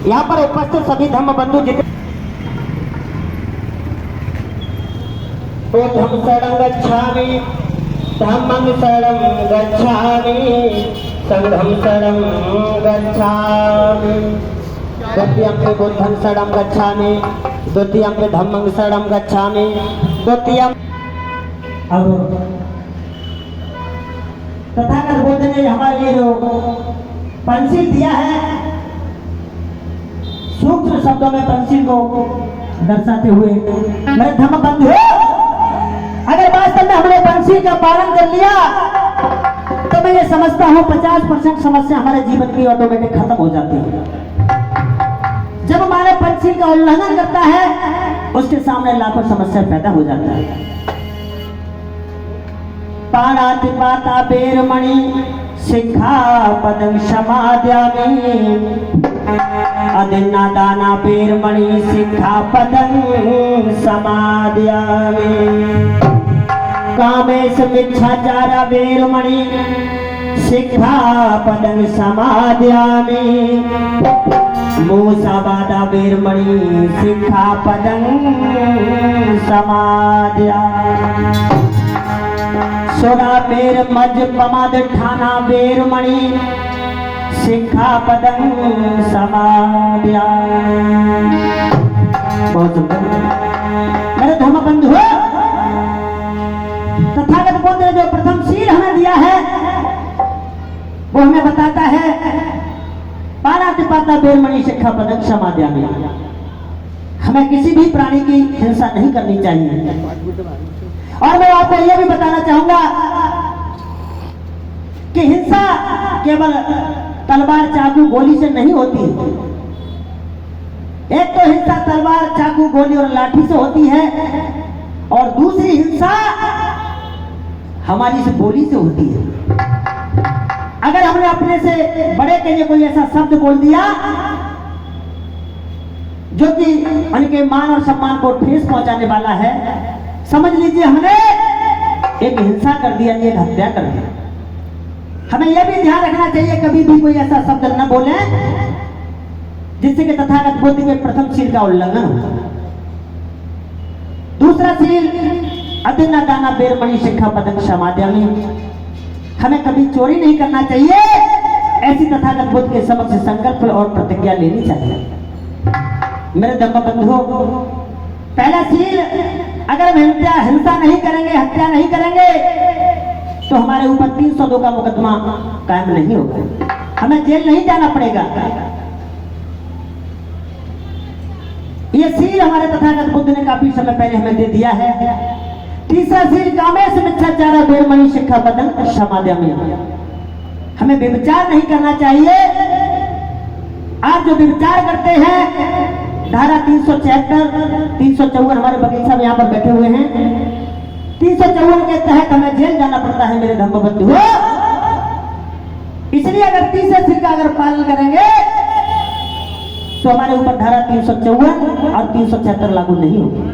यहाँ पर उपस्थित सभी धर्म बंधु जितने बुद्धं शरणं गच्छामि, धम्मं शरणं गच्छामि, संघं शरणं गच्छामि। द्वितीयं बुद्धं शरणं गच्छामि, द्वितीयं धम्मं शरणं गच्छामि, द्वितीयं। अब तथागत बुद्ध ने हमारे लिए जो पंचिल दिया है, सूक्ष्म शब्दों में पंचिल को दर्शाते हुए, मेरे धर्म बंधु, अगर वास्तव में हमने पंचिल का पालन कर लिया तो मैं ये समझता हूँ 50% समस्या हमारे जीवन की ऑटोमेटिक खत्म हो जाती है। जब हमारे पंचिल का उल्लंघन करता है उसके सामने लाखों समस्या पैदा हो जाता है। पाणातिपाता बेरमणि सिक्खापदं समादयामि, अदिन्नादाना बेरमणि सिक्खापदं समादयामि। कामेश मिच्छाचारा बेरमणि सिक्खापदं समादयामि, मूसावादा बेरमणि सिक्खापदं समादयामि। सोना बेर मज पमाद ठाना बेरमणि सिक्खापदं समादयामि। बहुत सुंदर मेरे धर्म बंधु, तथागत बुद्ध ने जो प्रथम शील हमें दिया है वो हमें बताता है पाणातिपाता बेरमणि सिक्खापदं समादयामि। हमें किसी भी प्राणी की हिंसा नहीं करनी चाहिए। और मैं आपको यह भी बताना चाहूंगा कि हिंसा केवल तलवार चाकू गोली से नहीं होती। एक तो हिंसा तलवार चाकू गोली और लाठी से होती है, और दूसरी हिंसा हमारी से बोली से होती है। अगर हमने अपने से बड़े के लिए कोई ऐसा शब्द बोल दिया जो कि उनके मान और सम्मान को ठेस पहुंचाने वाला है, समझ लीजिए हमने एक हिंसा कर दिया, एक हत्या कर दिया। हमें यह भी ध्यान रखना चाहिए कभी भी कोई ऐसा शब्द न बोले जिससे कि तथागत बुद्ध के प्रथम शील का उल्लंघन हो। दूसरा शील अदिन्नादाना बेरमणि सिक्खापदं समादयामि। हमें कभी चोरी नहीं करना चाहिए, ऐसी तथागत बुद्ध के समक्ष संकल्प और प्रतिज्ञा लेनी चाहिए। मेरे धर्म बंधुओं, पहला शील, अगर हम हिंसा नहीं करेंगे, हत्या नहीं करेंगे तो हमारे ऊपर 302 का मुकदमा कायम नहीं होगा, हमें जेल नहीं जाना पड़ेगा। ये शील हमारे तथागत बुद्ध ने काफी समय पहले हमें दे दिया है। तीसरा शील कामेश मिच्छाचारा बेरमणि सिक्खापदं समादयामि। हमें व्यभिचार नहीं करना चाहिए। आप जो व्यभिचार करते हैं, धारा 376, 354 हमारे वकील साहब यहाँ पर बैठे हुए हैं, 354 के तहत हमें जेल जाना पड़ता है मेरे धर्म बंधु। इसलिए अगर तीसरे शील का अगर पालन करेंगे तो हमारे ऊपर धारा 354 और 376 लागू नहीं होगी।